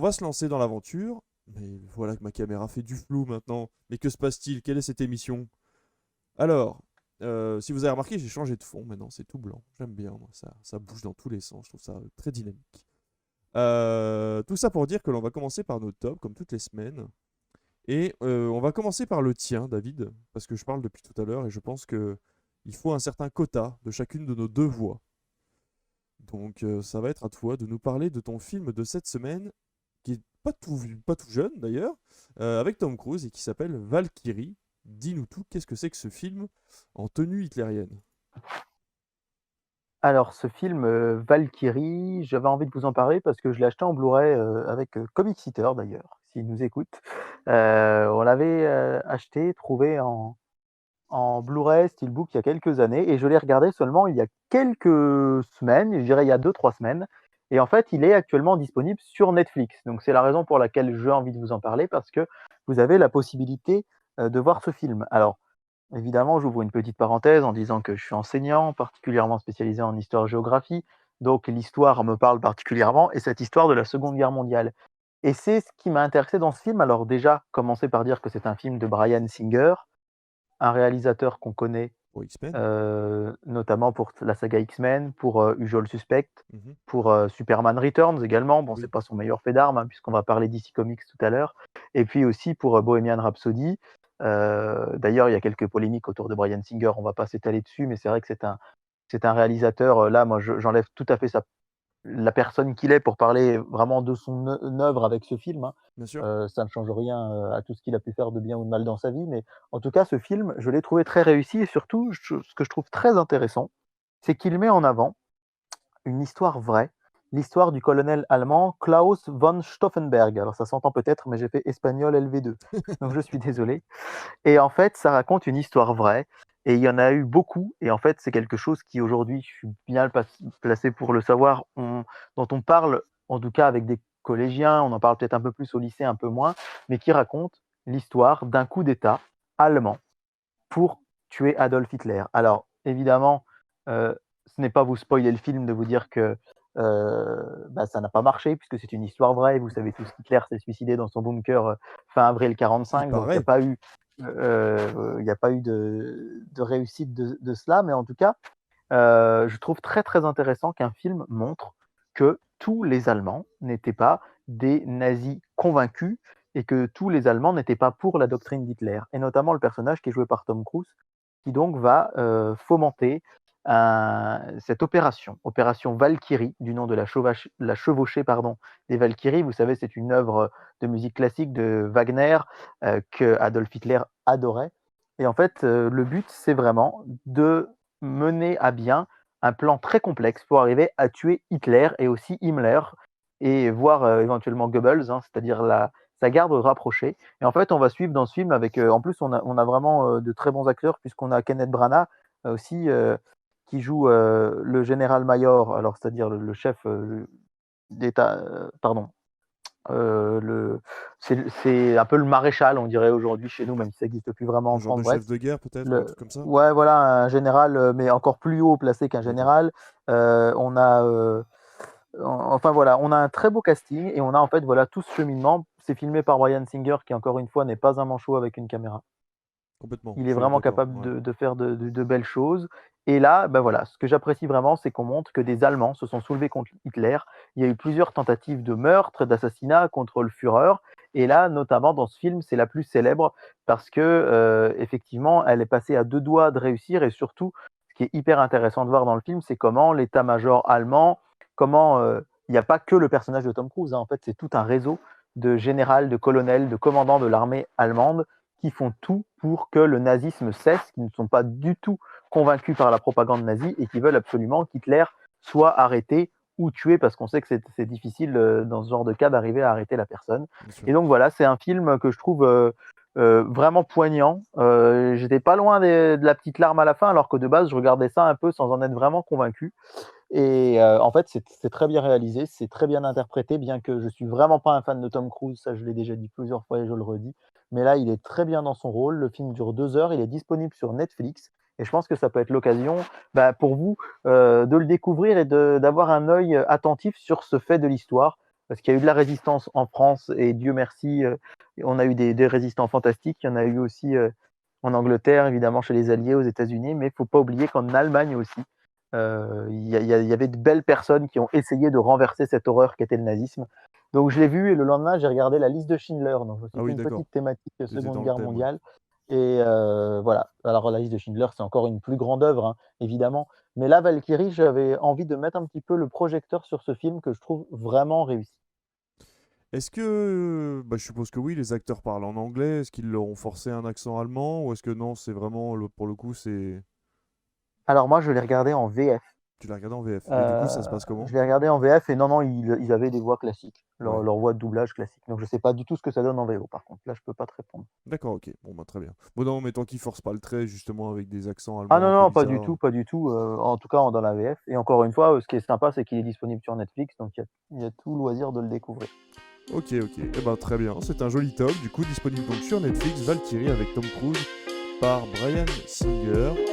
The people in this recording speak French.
va se lancer dans l'aventure. Mais voilà que ma caméra fait du flou maintenant. Mais que se passe-t-il? Quelle est cette émission? Alors, si vous avez remarqué, j'ai changé de fond maintenant, c'est tout blanc. J'aime bien, moi, ça bouge dans tous les sens, je trouve ça très dynamique. Tout ça pour dire que l'on va commencer par nos tops, comme toutes les semaines. Et on va commencer par le tien, David, parce que je parle depuis tout à l'heure et je pense que il faut un certain quota de chacune de nos deux voix. Donc ça va être à toi de nous parler de ton film de cette semaine, qui est pas tout jeune d'ailleurs, avec Tom Cruise et qui s'appelle Valkyrie. Dis-nous tout, qu'est-ce que c'est que ce film en tenue hitlérienne? Alors, ce film, Valkyrie, j'avais envie de vous en parler parce que je l'ai acheté en Blu-ray, avec, Comic Eater d'ailleurs, s'ils nous écoutent. On l'avait, acheté, trouvé en Blu-ray Steelbook il y a quelques années et je l'ai regardé seulement il y a quelques semaines, je dirais il y a 2 3 semaines et en fait, il est actuellement disponible sur Netflix. Donc c'est la raison pour laquelle j'ai envie de vous en parler parce que vous avez la possibilité, de voir ce film. Alors évidemment, j'ouvre une petite parenthèse en disant que je suis enseignant, particulièrement spécialisé en histoire-géographie, donc l'histoire me parle particulièrement et cette histoire de la Seconde Guerre mondiale. Et c'est ce qui m'a intéressé dans ce film. Alors déjà, commencer par dire que c'est un film de Bryan Singer, un réalisateur qu'on connaît, Pour X-Men? notamment pour la saga X-Men, pour, Usual Suspect, Mhm. pour, Superman Returns également. Bon, c'est Oui. pas son meilleur fait d'armes, hein, puisqu'on va parler DC Comics tout à l'heure et puis aussi pour, Bohemian Rhapsody. D'ailleurs, il y a quelques polémiques autour de Bryan Singer, on va pas s'étaler dessus, mais c'est vrai que c'est un réalisateur, là, moi, j'enlève tout à fait la personne qu'il est pour parler vraiment de son œuvre avec ce film, hein. Bien sûr. Ça ne change rien, à tout ce qu'il a pu faire de bien ou de mal dans sa vie, mais en tout cas, ce film, je l'ai trouvé très réussi et surtout, ce que je trouve très intéressant, c'est qu'il met en avant une histoire vraie, l'histoire du colonel allemand Klaus von Stauffenberg. Alors ça s'entend peut-être, mais j'ai fait espagnol LV2, donc je suis désolé. Et en fait, ça raconte une histoire vraie et il y en a eu beaucoup et en fait, c'est quelque chose qui aujourd'hui, je suis bien placé pour le savoir, dont on parle, en tout cas avec des collégiens, on en parle peut-être un peu plus au lycée, un peu moins, mais qui raconte l'histoire d'un coup d'État allemand pour tuer Adolf Hitler. Alors évidemment, ce n'est pas vous spoiler le film de vous dire que, ça n'a pas marché puisque c'est une histoire vraie. Vous savez tous qu'Hitler s'est suicidé dans son bunker, fin avril Il 45, donc paraît. il y a pas eu de réussite de cela, mais en tout cas, je trouve très, très intéressant qu'un film montre que tous les Allemands n'étaient pas des nazis convaincus et que tous les Allemands n'étaient pas pour la doctrine d'Hitler. Et notamment le personnage qui est joué par Tom Cruise, qui donc va fomenter cette opération Valkyrie, du nom de la chevauchée pardon, des Valkyries. Vous savez, c'est une œuvre de musique classique de Wagner que Adolf Hitler adorait. Et en fait, le but, c'est vraiment de mener à bien un plan très complexe pour arriver à tuer Hitler et aussi Himmler et voire éventuellement Goebbels, hein, c'est-à-dire sa garde rapprochée. Et en fait, on va suivre dans ce film avec, en plus, on a vraiment de très bons acteurs puisqu'on a Kenneth Branagh aussi qui joue le général-major, alors c'est-à-dire le chef d'État, pardon, c'est un peu le maréchal, on dirait aujourd'hui chez nous, même si ça n'existe plus vraiment Un en genre de France. Bref, chef de guerre peut-être, un le truc comme ça? ouais, voilà, un général, mais encore plus haut placé qu'un D'accord. général. On a, enfin voilà, on a un très beau casting et on a en fait, voilà, tout ce cheminement. C'est filmé par Bryan Singer qui, encore une fois, n'est pas un manchot avec une caméra. Complètement, Il je est suis vraiment d'accord. capable Ouais. de faire de belles choses. Et là, ben voilà, ce que j'apprécie vraiment, c'est qu'on montre que des Allemands se sont soulevés contre Hitler. Il y a eu plusieurs tentatives de meurtre, d'assassinat contre le Führer. Et là, notamment dans ce film, c'est la plus célèbre parce que effectivement, elle est passée à deux doigts de réussir. Et surtout, ce qui est hyper intéressant de voir dans le film, c'est comment l'état-major allemand, comment il n'y a pas que le personnage de Tom Cruise, hein. En fait, c'est tout un réseau de généraux, de colonels, de commandants de l'armée allemande qui font tout pour que le nazisme cesse, qui ne sont pas du tout convaincus par la propagande nazie et qui veulent absolument qu'Hitler soit arrêté ou tué, parce qu'on sait que c'est difficile dans ce genre de cas d'arriver à arrêter la personne. Bien sûr. Et donc voilà, c'est un film que je trouve vraiment poignant. J'étais pas loin de la petite larme à la fin, alors que de base, je regardais ça un peu sans en être vraiment convaincu. Et en fait, c'est très bien réalisé, c'est très bien interprété, bien que je suis vraiment pas un fan de Tom Cruise, ça je l'ai déjà dit plusieurs fois et je le redis. Mais là, il est très bien dans son rôle. Le film dure 2 heures, il est disponible sur Netflix et je pense que ça peut être l'occasion, pour vous, de le découvrir et d'avoir un œil attentif sur ce fait de l'histoire. Parce qu'il y a eu de la résistance en France et Dieu merci, on a eu des résistants fantastiques. Il y en a eu aussi en Angleterre, évidemment, chez les Alliés, aux États-Unis, mais il ne faut pas oublier qu'en Allemagne aussi, il y avait de belles personnes qui ont essayé de renverser cette horreur qu'était le nazisme. Donc je l'ai vu et le lendemain, j'ai regardé la liste de Schindler. Donc Ah c'était oui, une d'accord. petite thématique T'étais dans Seconde le Guerre thème, ouais. mondiale. Et voilà. Alors la liste de Schindler, c'est encore une plus grande œuvre, hein, évidemment. Mais là, Valkyrie, j'avais envie de mettre un petit peu le projecteur sur ce film que je trouve vraiment réussi. Est-ce que, bah, je suppose que oui, les acteurs parlent en anglais. Est-ce qu'ils leur ont forcé un accent allemand ou est-ce que non, c'est vraiment, pour le coup, c'est... Alors moi, je l'ai regardé en VF. Tu l'as regardé en VF. Et du coup, ça se passe comment? Je l'ai regardé en VF et non, ils avaient des voix classiques, Ouais. leur voix de doublage classique. Donc je sais pas du tout ce que ça donne en VO par contre. Là, je peux pas te répondre. D'accord, ok. Bon, bah très bien. Bon, non, mais tant qu'ils forcent pas le trait, justement, avec des accents Ah allemands non, un peu non, pas du bizarres. tout, pas du tout. En tout cas, dans la VF. Et encore une fois, ce qui est sympa, c'est qu'il est disponible sur Netflix, donc il y a tout loisir de le découvrir. Ok, ok. Eh ben, très bien. C'est un joli top. Du coup, disponible donc sur Netflix, Valkyrie avec Tom Cruise par Bryan Singer.